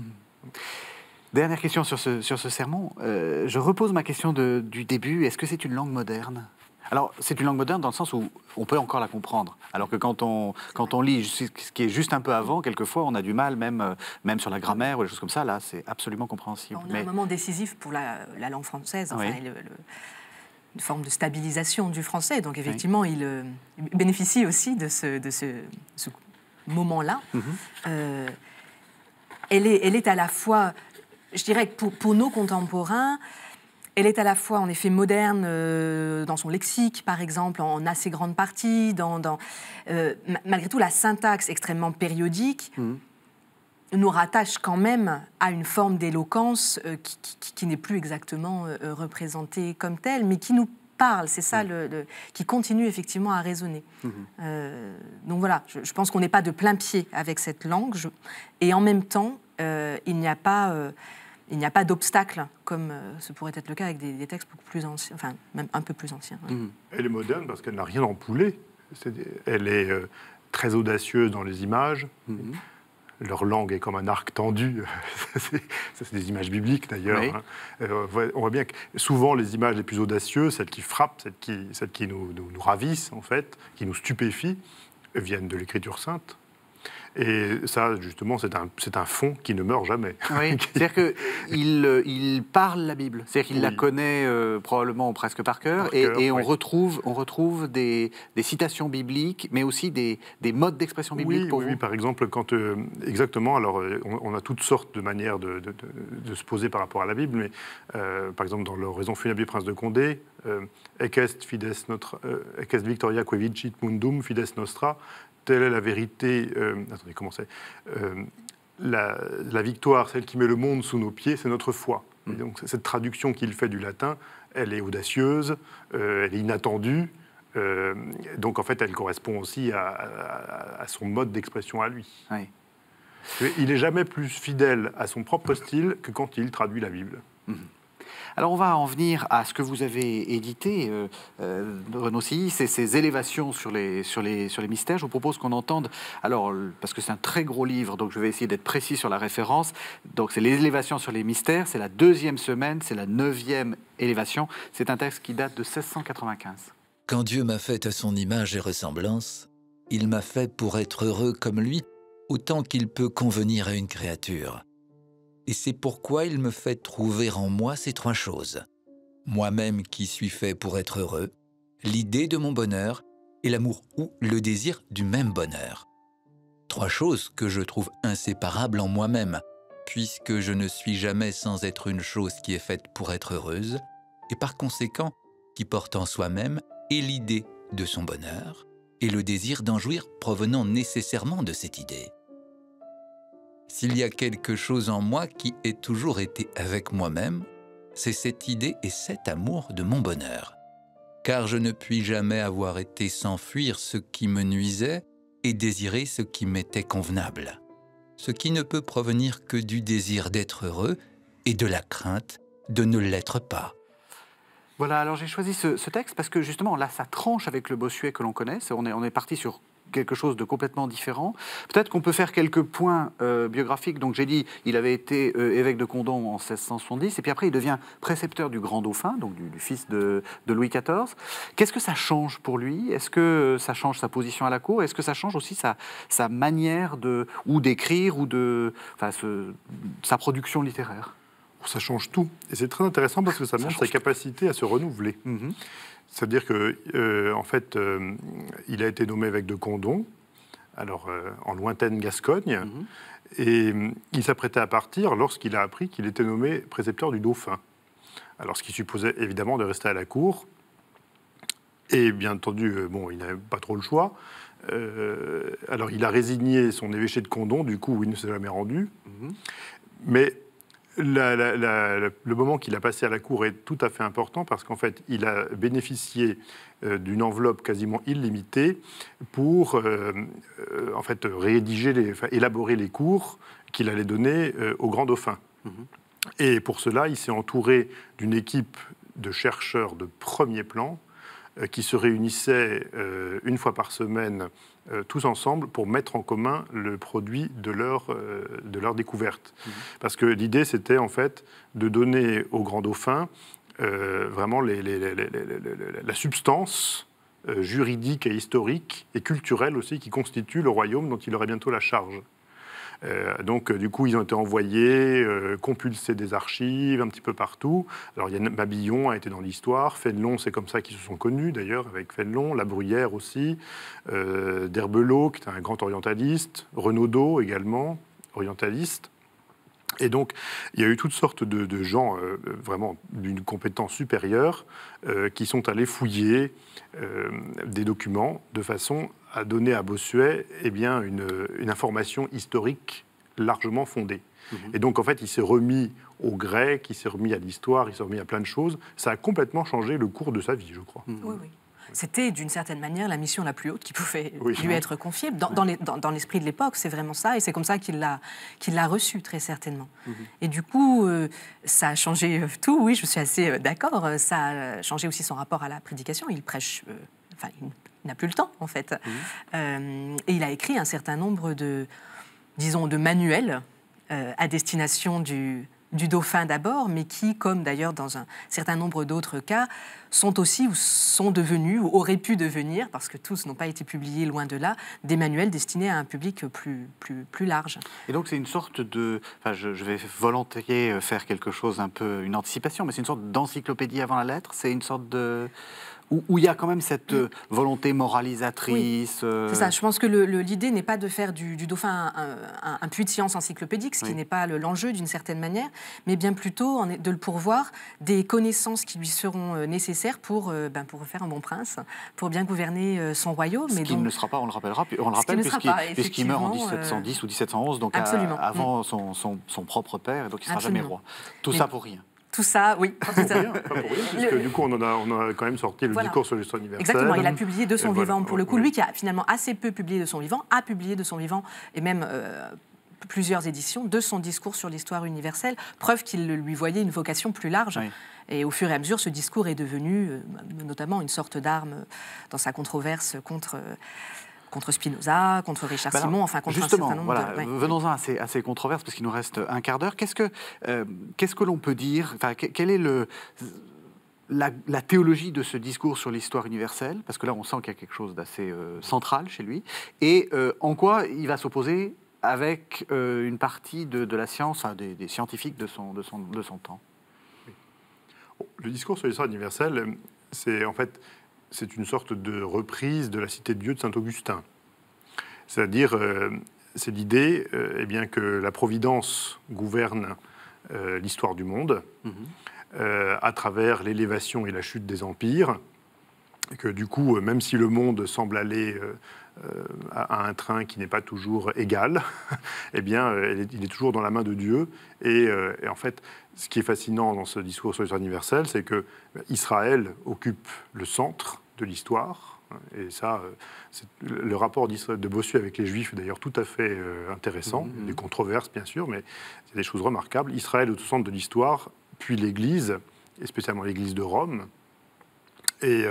Dernière question sur ce sermon. Je repose ma question du début. Est-ce que c'est une langue moderne? Alors, c'est une langue moderne dans le sens où on peut encore la comprendre. Alors que quand on lit ce qui est juste un peu avant, quelquefois, on a du mal, même sur la grammaire ou des choses comme ça. Là, c'est absolument compréhensible. On a un moment décisif pour la langue française. Enfin, une forme de stabilisation du français. Donc, effectivement, il bénéficie aussi de ce moment-là. Elle est à la fois, je dirais que pour nos contemporains, elle est à la fois, en effet, moderne dans son lexique, par exemple, en assez grande partie, malgré tout, la syntaxe extrêmement périodique nous rattache quand même à une forme d'éloquence qui n'est plus exactement représentée comme telle, mais qui nous parle, c'est ça, qui continue effectivement à résonner. Donc voilà, je pense qu'on n'est pas de plein pied avec cette langue, et en même temps, il n'y a pas d'obstacle, comme ce pourrait être le cas avec des textes beaucoup plus anciens, enfin, même un peu plus anciens. Elle est moderne parce qu'elle n'a rien empoulé. Elle est très audacieuse dans les images. Leur langue est comme un arc tendu. C'est des images bibliques, d'ailleurs. Oui. On voit bien que souvent, les images les plus audacieuses, celles qui frappent, celles qui nous ravissent, en fait, qui nous stupéfient, viennent de l'Écriture sainte. Et ça, justement, c'est un fond qui ne meurt jamais. Oui, c'est-à-dire qu'il parle la Bible, c'est-à-dire qu'il la connaît probablement presque par cœur, et on retrouve des citations bibliques, mais aussi des modes d'expression biblique pour vous. Oui, par exemple, exactement, alors on a toutes sortes de manières de se poser par rapport à la Bible, mais par exemple, dans l'oraison funèbre du prince de Condé, Ec est victoria que vicit mundum fides nostra, telle est la vérité. Attendez, comment c'est la victoire, celle qui met le monde sous nos pieds, c'est notre foi. Et donc, cette traduction qu'il fait du latin, elle est audacieuse, elle est inattendue. Donc, en fait, elle correspond aussi à son mode d'expression à lui. Oui. Il n'est jamais plus fidèle à son propre style que quand il traduit la Bible. Alors on va en venir à ce que vous avez édité, Renaud Silly, c'est ces élévations sur les mystères. Je vous propose qu'on entende, alors parce que c'est un très gros livre, donc je vais essayer d'être précis sur la référence. Donc c'est les élévations sur les mystères, c'est la 2e semaine, c'est la 9e élévation. C'est un texte qui date de 1695. Quand Dieu m'a fait à son image et ressemblance, il m'a fait pour être heureux comme lui, autant qu'il peut convenir à une créature. Et c'est pourquoi il me fait trouver en moi ces 3 choses. Moi-même qui suis fait pour être heureux, l'idée de mon bonheur et l'amour ou le désir du même bonheur. 3 choses que je trouve inséparables en moi-même, puisque je ne suis jamais sans être une chose qui est faite pour être heureuse, et par conséquent qui porte en soi-même et l'idée de son bonheur, et le désir d'en jouir provenant nécessairement de cette idée. S'il y a quelque chose en moi qui ait toujours été avec moi-même, c'est cette idée et cet amour de mon bonheur. Car je ne puis jamais avoir été sans fuir ce qui me nuisait et désirer ce qui m'était convenable. Ce qui ne peut provenir que du désir d'être heureux et de la crainte de ne l'être pas. Voilà, alors j'ai choisi ce texte parce que justement, là, ça tranche avec le Bossuet que l'on connaît. On est parti sur quelque chose de complètement différent. Peut-être qu'on peut faire quelques points biographiques. Donc j'ai dit, il avait été évêque de Condom en 1670, et puis après il devient précepteur du Grand Dauphin, donc du fils de Louis XIV. Qu'est-ce que ça change pour lui? Est-ce que ça change sa position à la cour? Est-ce que ça change aussi sa manière d'écrire ou sa production littéraire? Ça change tout. Et c'est très intéressant parce que ça montre sa capacité à se renouveler. C'est-à-dire que, en fait, il a été nommé évêque de Condom, alors en lointaine Gascogne, et il s'apprêtait à partir lorsqu'il a appris qu'il était nommé précepteur du Dauphin. Alors, ce qui supposait évidemment de rester à la cour. Et bien entendu, il n'avait pas trop le choix. Alors, il a résigné son évêché de Condom, du coup, il ne s'est jamais rendu. Mais le moment qu'il a passé à la cour est tout à fait important parce qu'en fait, il a bénéficié d'une enveloppe quasiment illimitée pour en fait, élaborer les cours qu'il allait donner au Grand Dauphin. Et pour cela, il s'est entouré d'une équipe de chercheurs de premier plan qui se réunissaient une fois par semaine tous ensemble pour mettre en commun le produit de leur découverte. Parce que l'idée, c'était en fait de donner au Grand Dauphin vraiment la substance juridique et historique et culturelle aussi qui constitue le royaume dont il aurait bientôt la charge. Donc, du coup, ils ont été envoyés, compulsés des archives un petit peu partout. Alors, il y a Mabillon a été dans l'histoire, Fénelon, c'est comme ça qu'ils se sont connus d'ailleurs, avec Fénelon, La Bruyère aussi, d'Herbelot, qui était un grand orientaliste, Renaudot également, orientaliste. Et donc, il y a eu toutes sortes de gens vraiment d'une compétence supérieure qui sont allés fouiller des documents de façon à donner à Bossuet une information historique largement fondée. Et donc, en fait, il s'est remis au grec, il s'est remis à l'histoire, il s'est remis à plein de choses. Ça a complètement changé le cours de sa vie, je crois. Oui, oui. C'était, d'une certaine manière, la mission la plus haute qui pouvait lui être confiée. Dans l'esprit de l'époque, c'est vraiment ça, et c'est comme ça qu'il l'a reçu, très certainement. Et du coup, ça a changé tout, oui, je suis assez d'accord. Ça a changé aussi son rapport à la prédication. Il prêche... il n'a plus le temps, en fait. Et il a écrit un certain nombre de manuels à destination du Dauphin d'abord, mais qui, comme d'ailleurs dans un certain nombre d'autres cas, sont aussi ou sont devenus, ou auraient pu devenir, parce que tous n'ont pas été publiés loin de là, des manuels destinés à un public plus large. Et donc c'est une sorte de... je vais volontiers faire quelque chose un peu, une anticipation, mais c'est une sorte d'encyclopédie avant la lettre, c'est une sorte de... où il y a quand même cette volonté moralisatrice. C'est ça, je pense que l'idée n'est pas de faire du dauphin un puits de science encyclopédique, ce qui n'est pas l'enjeu d'une certaine manière, mais bien plutôt de le pourvoir des connaissances qui lui seront nécessaires pour faire un bon prince, pour bien gouverner son royaume. Ce qui ne sera pas, on le rappelle, puisqu'il meurt en 1710 ou 1711, donc avant son propre père, et donc il ne sera jamais roi. Tout ça pour rien. Tout ça, oui. Pas pour rien, puisque du coup, on a quand même sorti le discours sur l'histoire universelle. Exactement, il a publié de son vivant, pour le coup. Lui qui a finalement assez peu publié de son vivant, a publié de son vivant, et même plusieurs éditions, de son discours sur l'histoire universelle, preuve qu'il lui voyait une vocation plus large. Oui. Et au fur et à mesure, ce discours est devenu notamment une sorte d'arme dans sa controverse contre Spinoza, contre Richard Simon, enfin contre justement, un certain nombre de... Venons-en à ces controverses, parce qu'il nous reste un quart d'heure. Qu'est-ce que l'on peut dire, quelle est la théologie de ce discours sur l'histoire universelle? Parce que là, on sent qu'il y a quelque chose d'assez central chez lui. Et en quoi il va s'opposer avec une partie de la science, des scientifiques de son temps? Le discours sur l'histoire universelle, c'est en fait... c'est une sorte de reprise de la Cité de Dieu de Saint-Augustin. C'est-à-dire, c'est l'idée que la Providence gouverne l'histoire du monde à travers l'élévation et la chute des empires, et que du coup, même si le monde semble aller à un train qui n'est pas toujours égal, il est toujours dans la main de Dieu. Et en fait, ce qui est fascinant dans ce discours sur l'histoire universelle, c'est que Israël occupe le centre de l'histoire. Et ça, le rapport de Bossuet avec les Juifs est d'ailleurs tout à fait intéressant. Il y a des controverses, bien sûr, mais c'est des choses remarquables. Israël est au centre de l'histoire, puis l'Église, et spécialement l'Église de Rome. Et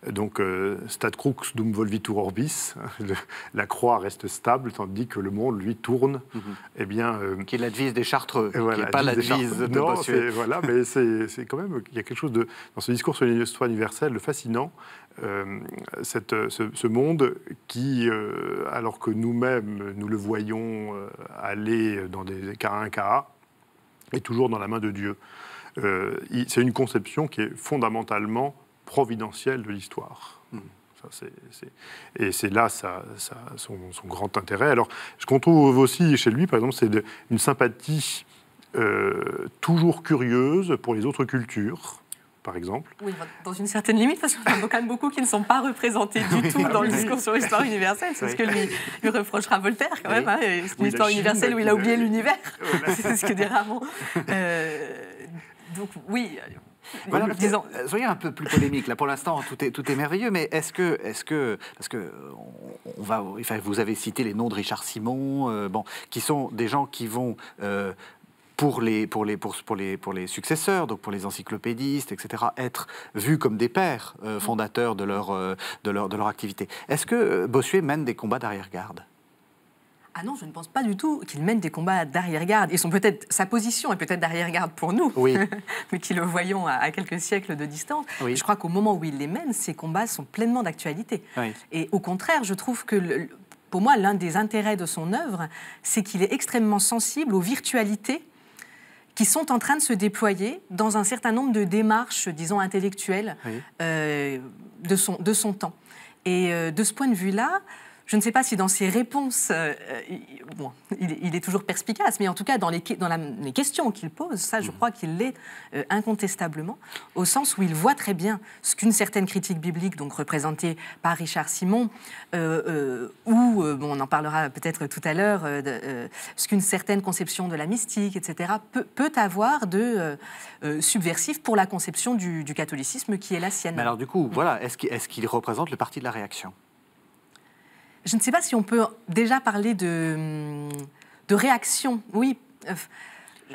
donc, stat crux dum volvitur orbis, la croix reste stable, tandis que le monde, lui, tourne. Qui est la devise des Chartreux, qui n'est pas la devise de Bossuet. Voilà, mais c'est quand même, il y a quelque chose dans ce discours sur l'histoire universelle de fascinant, ce monde qui, alors que nous-mêmes, nous le voyons aller dans des cas est toujours dans la main de Dieu. C'est une conception qui est fondamentalement providentielle de l'histoire. Et c'est là son grand intérêt. Alors, ce qu'on trouve aussi chez lui, par exemple, c'est une sympathie toujours curieuse pour les autres cultures, par exemple. Oui, dans une certaine limite, parce qu'il y en a quand même beaucoup qui ne sont pas représentés du tout dans le discours sur l'histoire universelle. C'est ce que lui reprochera Voltaire, quand même. C'est une histoire universelle où il a oublié l'univers. C'est ce que dit Ramon. Donc, oui... Voilà, soyez un peu plus polémique. Là, pour l'instant, tout est merveilleux, mais est-ce que parce que vous avez cité les noms de Richard Simon, qui sont des gens qui vont pour les successeurs, donc pour les encyclopédistes, etc., être vus comme des pères fondateurs de leur activité. Est-ce que Bossuet mène des combats d'arrière-garde? Ah non, je ne pense pas du tout qu'il mène des combats d'arrière-garde. Sa position est peut-être d'arrière-garde pour nous, oui. mais qui le voyons à quelques siècles de distance. Oui. Je crois qu'au moment où il les mène, ces combats sont pleinement d'actualité. Oui. Et au contraire, je trouve que, pour moi, l'un des intérêts de son œuvre, c'est qu'il est extrêmement sensible aux virtualités qui sont en train de se déployer dans un certain nombre de démarches, disons, intellectuelles de son temps. Et de ce point de vue-là, je ne sais pas si dans ses réponses, il est toujours perspicace, mais en tout cas dans les questions qu'il pose, ça je crois qu'il l'est incontestablement, au sens où il voit très bien ce qu'une certaine critique biblique, donc représentée par Richard Simon, on en parlera peut-être tout à l'heure, ce qu'une certaine conception de la mystique, etc., peut avoir de subversif pour la conception du catholicisme qui est la sienne. Mais alors du coup, voilà, est-ce qu'il représente le parti de la réaction ? Je ne sais pas si on peut déjà parler de réaction. Oui,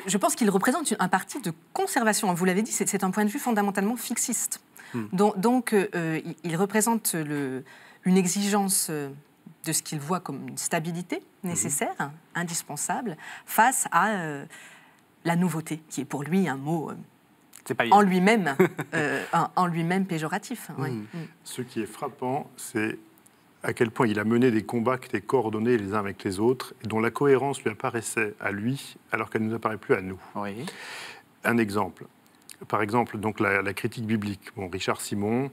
je pense qu'il représente un parti de conservation. Vous l'avez dit, c'est un point de vue fondamentalement fixiste. Donc, il représente une exigence de ce qu'il voit comme une stabilité nécessaire, indispensable, face à la nouveauté, qui est pour lui un mot... en lui-même péjoratif. Ce qui est frappant, c'est à quel point il a mené des combats qui étaient coordonnés les uns avec les autres, et dont la cohérence lui apparaissait à lui, alors qu'elle ne nous apparaît plus à nous. Oui. Un exemple. Par exemple, donc la critique biblique. Richard Simon,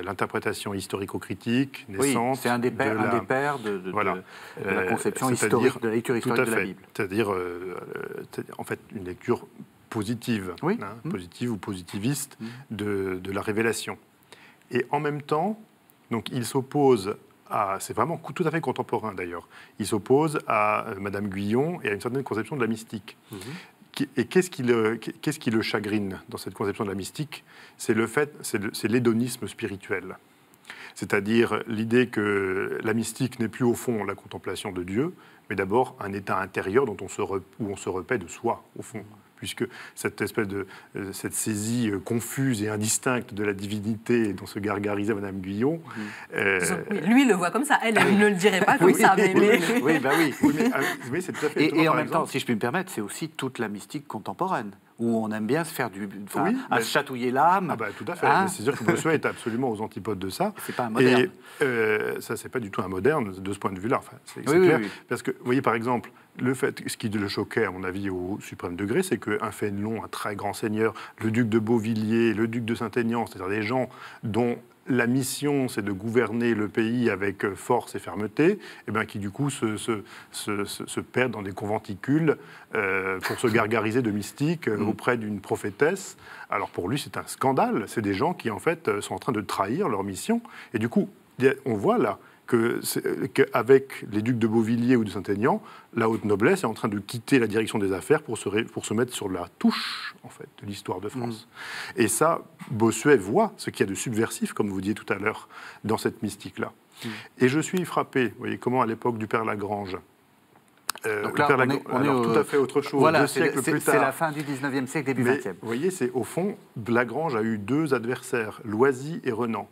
l'interprétation historico-critique Oui, naissante. c'est un des pères de la conception historique, de la lecture historique de la Bible. C'est-à-dire, en fait, une lecture positive, oui. Positive ou positiviste de la révélation. Et en même temps, donc, il s'oppose c'est vraiment tout à fait contemporain d'ailleurs, il s'oppose à Madame Guyon et à une certaine conception de la mystique. Et qu'est-ce qui le chagrine dans cette conception de la mystique? C'est l'hédonisme spirituel. C'est-à-dire l'idée que la mystique n'est plus au fond la contemplation de Dieu, mais d'abord un état intérieur où on se repaît de soi, au fond. Puisque cette espèce cette saisie confuse et indistincte de la divinité dont se gargarisait Madame Guyon. Lui le voit comme ça, elle ne le dirait pas comme ça. Oui, c'est tout à fait étonnant. Et en même temps, si je puis me permettre, c'est aussi toute la mystique contemporaine, où on aime bien se faire se chatouiller l'âme. Tout à fait. C'est sûr que Bossuet est absolument aux antipodes de ça. C'est pas un moderne. Et ça, c'est pas du tout un moderne de ce point de vue-là. C'est clair. Oui. Parce que, vous voyez, par exemple, ce qui le choquait, à mon avis, au suprême degré, c'est qu'un Fénelon, un très grand seigneur, le duc de Beauvilliers, le duc de Saint-Aignan, c'est-à-dire des gens dont la mission, c'est de gouverner le pays avec force et fermeté, qui du coup se perdent dans des conventicules pour se gargariser de mystique auprès d'une prophétesse. Alors pour lui, c'est un scandale. C'est des gens qui, en fait, sont en train de trahir leur mission. Et du coup, on voit là qu'avec les ducs de Beauvilliers ou de Saint-Aignan, la haute noblesse est en train de quitter la direction des affaires pour se mettre sur la touche, en fait, de l'histoire de France. Et ça, Bossuet voit ce qu'il y a de subversif, comme vous disiez tout à l'heure, dans cette mystique-là. Et je suis frappé, vous voyez, comment à l'époque du Père Lagrange, donc là, on est tout à fait autre chose. Voilà, 2 siècles plus tard. C'est la fin du 19e siècle, début 20e. Vous voyez, c'est au fond, Lagrange a eu 2 adversaires, Loisy et Renan.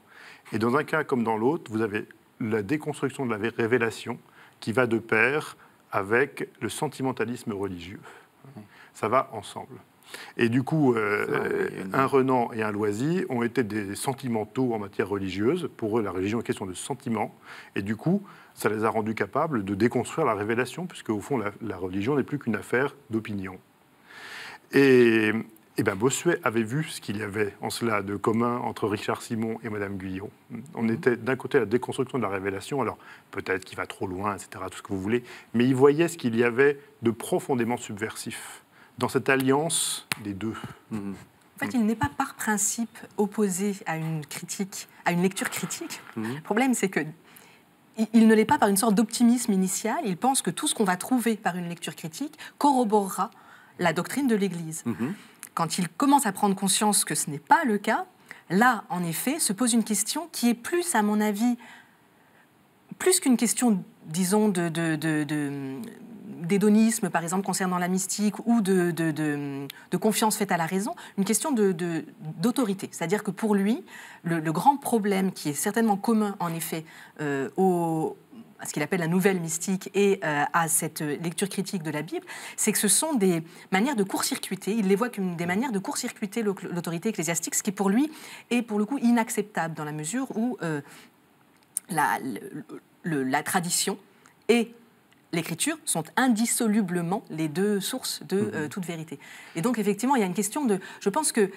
Et dans un cas comme dans l'autre, vous avez la déconstruction de la révélation qui va de pair avec le sentimentalisme religieux. Ça va ensemble. Et du coup, un Renan et un Loisy ont été des sentimentaux en matière religieuse. Pour eux, la religion est question de sentiment. Et du coup, ça les a rendus capables de déconstruire la révélation, puisque au fond, la religion n'est plus qu'une affaire d'opinion. Et Bossuet avait vu ce qu'il y avait en cela de commun entre Richard Simon et Madame Guyon. On était d'un côté la déconstruction de la révélation, alors peut-être qu'il va trop loin, etc., tout ce que vous voulez, mais il voyait ce qu'il y avait de profondément subversif dans cette alliance des deux. En fait, il n'est pas par principe opposé à une lecture critique. Le problème, c'est que il ne l'est pas par une sorte d'optimisme initial. Il pense que tout ce qu'on va trouver par une lecture critique corroborera la doctrine de l'Église. Quand il commence à prendre conscience que ce n'est pas le cas, là, en effet, se pose une question qui est plus, à mon avis, plus qu'une question, disons, d'hédonisme, par exemple, concernant la mystique, ou de confiance faite à la raison, une question d'autorité. C'est-à-dire que pour lui, le grand problème, qui est certainement commun, en effet, à ce qu'il appelle la nouvelle mystique et à cette lecture critique de la Bible, c'est que ce sont des manières de court-circuiter, il les voit comme des manières de court-circuiter l'autorité ecclésiastique, ce qui pour lui est pour le coup inacceptable dans la mesure où la tradition et l'écriture sont indissolublement les 2 sources de toute vérité. Et donc, effectivement, il y a une question de... Je pense qu'il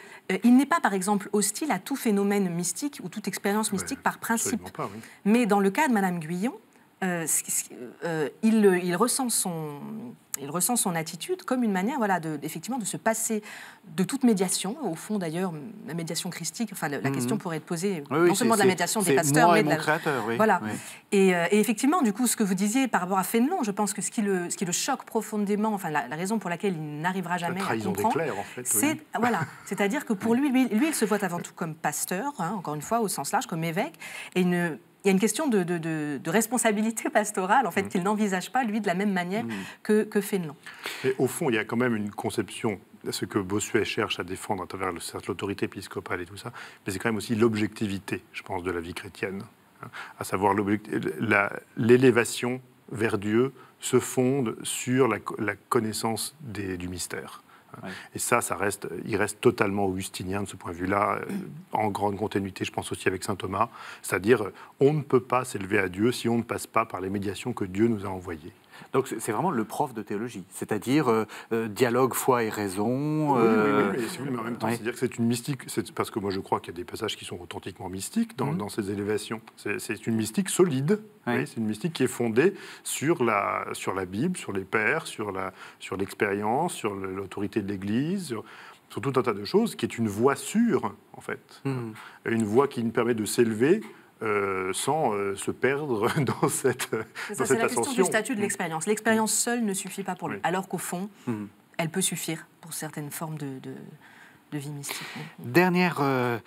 n'est pas, par exemple, hostile à tout phénomène mystique ou toute expérience mystique par principe. Pas, oui. Mais dans le cas de Madame Guyon, il ressent son attitude comme une manière, effectivement, de se passer de toute médiation. Au fond, d'ailleurs, la médiation christique, la question pourrait être posée non seulement de la médiation des pasteurs, mais de mon créateur, oui. Voilà. Oui. Et effectivement, du coup, ce que vous disiez par rapport à Fénelon, je pense que ce qui le choque profondément, la raison pour laquelle il n'arrivera jamais à comprendre, des clercs, en fait, c'est-à-dire que pour lui, il se voit avant tout comme pasteur, encore une fois, au sens large, comme évêque, et il y a une question de responsabilité pastorale, en fait, qu'il n'envisage pas, lui, de la même manière que Fénelon. Et au fond, il y a quand même une conception, ce que Bossuet cherche à défendre à travers l'autorité épiscopale et tout ça, mais c'est quand même aussi l'objectivité, je pense, de la vie chrétienne. À savoir, l'élévation vers Dieu se fonde sur la connaissance du mystère. Ouais. Et il reste totalement augustinien de ce point de vue-là, en grande continuité, je pense aussi avec saint Thomas. C'est-à-dire, on ne peut pas s'élever à Dieu si on ne passe pas par les médiations que Dieu nous a envoyées. Donc c'est vraiment le prof de théologie, c'est-à-dire dialogue, foi et raison. Mais en même temps, c'est-à-dire que c'est une mystique, parce que moi je crois qu'il y a des passages qui sont authentiquement mystiques dans ces élévations. C'est une mystique solide, c'est une mystique qui est fondée sur la Bible, sur les pères, sur l'expérience, sur l'autorité de l'Église, sur tout un tas de choses, qui est une voie sûre, en fait. Une voie qui nous permet de s'élever sans se perdre dans cette ascension. C'est la question du statut de l'expérience. L'expérience seule ne suffit pas pour lui, alors qu'au fond, elle peut suffire pour certaines formes de vie mystique. Dernière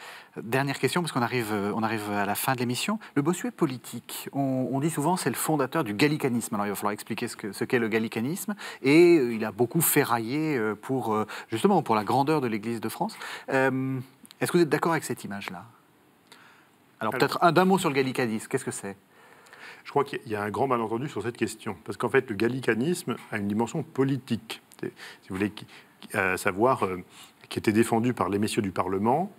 question, parce qu'on arrive à la fin de l'émission. Le Bossuet politique, on dit souvent c'est le fondateur du gallicanisme. Alors il va falloir expliquer ce qu'est le gallicanisme. Et il a beaucoup ferraillé justement pour la grandeur de l'Église de France. Est-ce que vous êtes d'accord avec cette image-là ? Alors peut-être d'un mot sur le gallicanisme, qu'est-ce que c'est ? Je crois qu'il y a un grand malentendu sur cette question, parce qu'en fait le gallicanisme a une dimension politique, si vous voulez, à savoir qui était défendue par les messieurs du Parlement,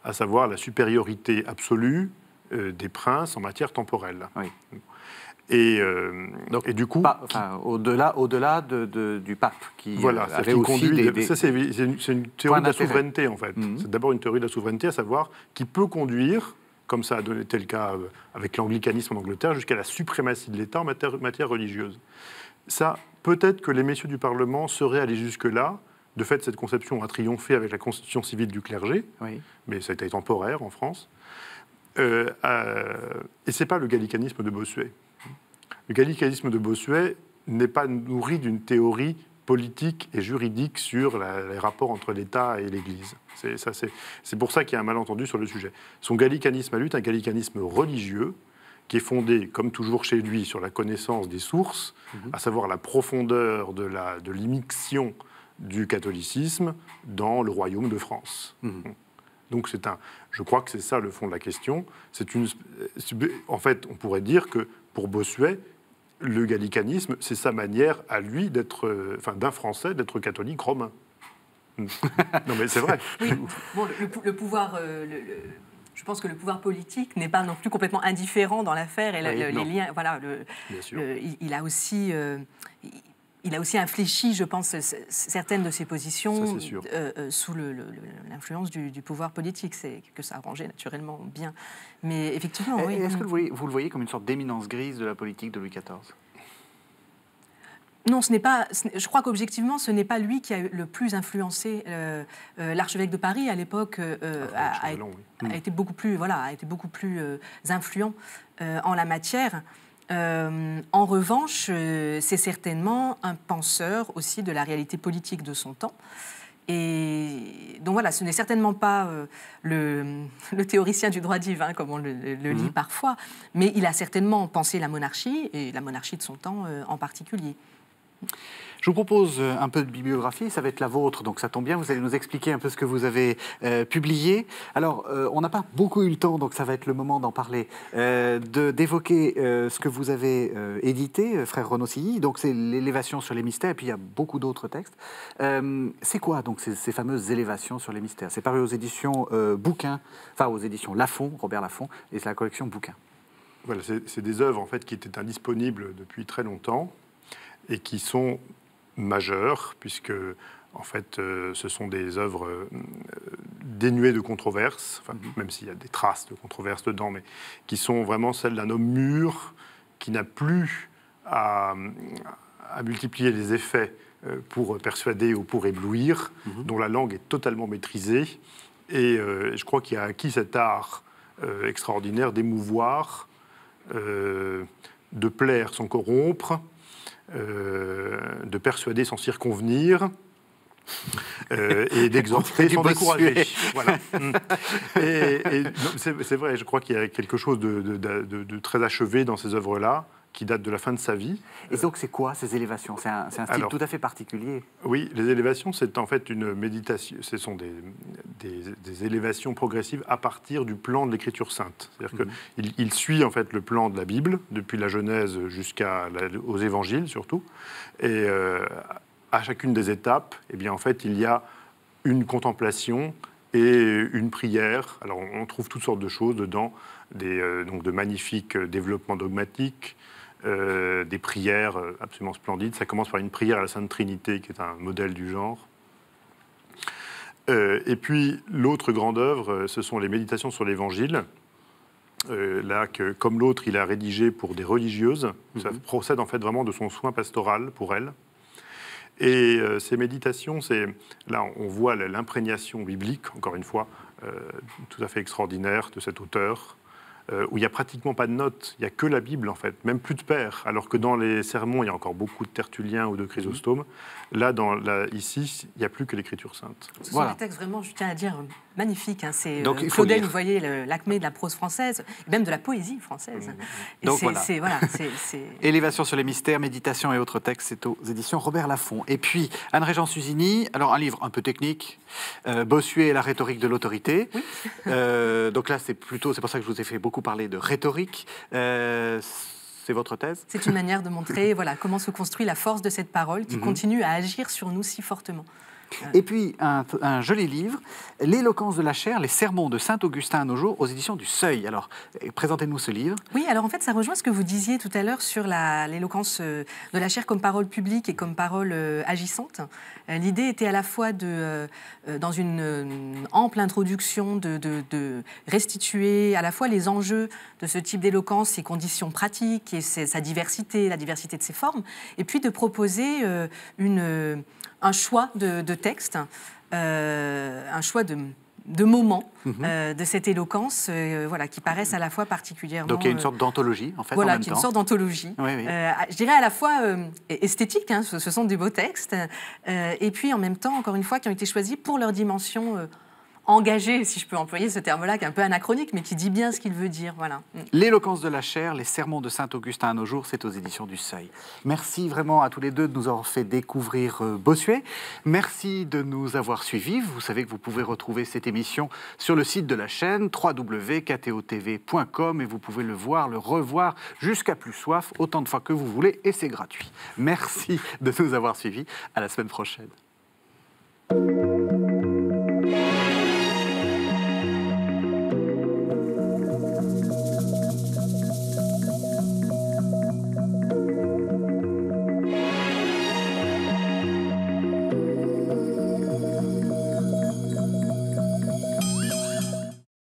à savoir la supériorité absolue des princes en matière temporelle. Oui. Et du coup, au-delà du pape, qui avait qui aussi conduit. Ça, c'est une théorie de la souveraineté en fait. C'est d'abord une théorie de la souveraineté, à savoir qui peut conduire, comme ça a été le cas avec l'anglicanisme en Angleterre, jusqu'à la suprématie de l'État en matière religieuse. Ça, peut-être que les messieurs du Parlement seraient allés jusque-là. De fait, cette conception a triomphé avec la constitution civile du clergé, mais ça a été temporaire en France. Et ce n'est pas le gallicanisme de Bossuet. Le gallicanisme de Bossuet n'est pas nourri d'une théorie politique et juridique sur les rapports entre l'État et l'Église. C'est pour ça qu'il y a un malentendu sur le sujet. Son gallicanisme à lui est un gallicanisme religieux qui est fondé, comme toujours chez lui, sur la connaissance des sources, à savoir la profondeur de l'immixtion du catholicisme dans le royaume de France. Donc je crois que c'est ça le fond de la question. En fait, on pourrait dire que pour Bossuet, le gallicanisme, c'est sa manière à lui d'un Français d'être catholique romain. Non mais c'est vrai. Oui. Bon, le pouvoir, je pense que le pouvoir politique n'est pas non plus complètement indifférent dans l'affaire et les liens. Voilà, il a aussi. Il a aussi infléchi, je pense, certaines de ses positions sous l'influence du pouvoir politique. C'est que ça arrangeait naturellement bien. Mais effectivement, oui. Est-ce que vous le voyez comme une sorte d'éminence grise de la politique de Louis XIV ? Non, ce n'est pas. Je crois qu'objectivement, ce n'est pas lui qui a le plus influencé l'archevêque de Paris à l'époque. A été beaucoup plus, influent en la matière. En revanche, c'est certainement un penseur aussi de la réalité politique de son temps. Et donc voilà, ce n'est certainement pas le théoricien du droit divin, comme on le lit parfois, mais il a certainement pensé la monarchie, et la monarchie de son temps en particulier. Je vous propose un peu de bibliographie, ça va être la vôtre, donc ça tombe bien, vous allez nous expliquer un peu ce que vous avez publié. Alors, on n'a pas beaucoup eu le temps, donc ça va être le moment d'en parler, d'évoquer ce que vous avez édité, frère Renaud Silly, donc c'est l'élévation sur les mystères, et puis il y a beaucoup d'autres textes. C'est quoi donc ces fameuses élévations sur les mystères ? C'est paru aux éditions Bouquin, enfin aux éditions Lafon, Robert Laffont, et c'est la collection Bouquin. Voilà, c'est des œuvres en fait qui étaient indisponibles depuis très longtemps et qui sont majeures, puisque en fait, ce sont des œuvres dénuées de controverses, même s'il y a des traces de controverses dedans, mais qui sont vraiment celles d'un homme mûr qui n'a plus à multiplier les effets pour persuader ou pour éblouir, dont la langue est totalement maîtrisée. Et je crois qu'il a acquis cet art extraordinaire d'émouvoir, de plaire sans corrompre, de persuader sans circonvenir, et d'exhorter sans décourager. Voilà. Et c'est vrai, je crois qu'il y a quelque chose de très achevé dans ces œuvres-là, qui date de la fin de sa vie. Et donc c'est quoi ces élévations ? C'est un style tout à fait particulier. Oui, les élévations, c'est en fait une méditation, ce sont des élévations progressives à partir du plan de l'Écriture sainte. C'est-à-dire qu'il suit en fait le plan de la Bible, depuis la Genèse jusqu'aux Évangiles surtout, et à chacune des étapes, eh bien, en fait, il y a une contemplation et une prière. Alors on trouve toutes sortes de choses dedans, donc de magnifiques développements dogmatiques, des prières absolument splendides. Ça commence par une prière à la Sainte Trinité, qui est un modèle du genre. Et puis, l'autre grande œuvre, ce sont les méditations sur l'Évangile. Là, comme l'autre, il a rédigé pour des religieuses. Ça procède en fait vraiment de son soin pastoral pour elles. Et ces méditations, là, on voit l'imprégnation biblique, encore une fois, tout à fait extraordinaire de cet auteur, où il n'y a pratiquement pas de notes, il n'y a que la Bible, en fait, même plus de pères, alors que dans les sermons, il y a encore beaucoup de Tertullien ou de Chrysostome. Là, ici, il n'y a plus que l'Écriture sainte. Ce sont des textes vraiment, je tiens à dire, magnifiques. Hein. C'est Claudel, vous voyez, l'acmé de la prose française, même de la poésie française. Et donc Élévation sur les mystères, méditation et autres textes, c'est aux éditions Robert Laffont. Et puis, Anne-Régence Usini, alors un livre un peu technique, Bossuet et la rhétorique de l'autorité. Oui. Donc là, c'est pour ça que je vous ai fait beaucoup parler de rhétorique. C'est votre thèse ? C'est une manière de montrer comment se construit la force de cette parole qui continue à agir sur nous si fortement. Et puis, un joli livre, L'éloquence de la chair, les sermons de Saint-Augustin à nos jours, aux éditions du Seuil. Alors, présentez-nous ce livre. Oui, alors en fait, ça rejoint ce que vous disiez tout à l'heure sur l'éloquence de la chair comme parole publique et comme parole agissante. L'idée était à la fois dans une ample introduction, de restituer à la fois les enjeux de ce type d'éloquence, ses conditions pratiques et sa diversité, la diversité de ses formes, et puis de proposer un choix de texte, un choix de moments de cette éloquence qui paraissent à la fois particulièrement... Donc il y a une sorte d'anthologie, en fait, voilà, en même temps. Une sorte d'anthologie. Oui, oui. Je dirais à la fois esthétique, hein, ce sont des beaux textes, et puis en même temps, encore une fois, qui ont été choisis pour leur dimension engagé, si je peux employer ce terme-là, qui est un peu anachronique, mais qui dit bien ce qu'il veut dire. Voilà. L'éloquence de la chair, les sermons de Saint-Augustin à nos jours, c'est aux éditions du Seuil. Merci vraiment à tous les deux de nous avoir fait découvrir Bossuet. Merci de nous avoir suivis. Vous savez que vous pouvez retrouver cette émission sur le site de la chaîne www.ktotv.com et vous pouvez le voir, le revoir jusqu'à plus soif, autant de fois que vous voulez, et c'est gratuit. Merci de nous avoir suivis. À la semaine prochaine.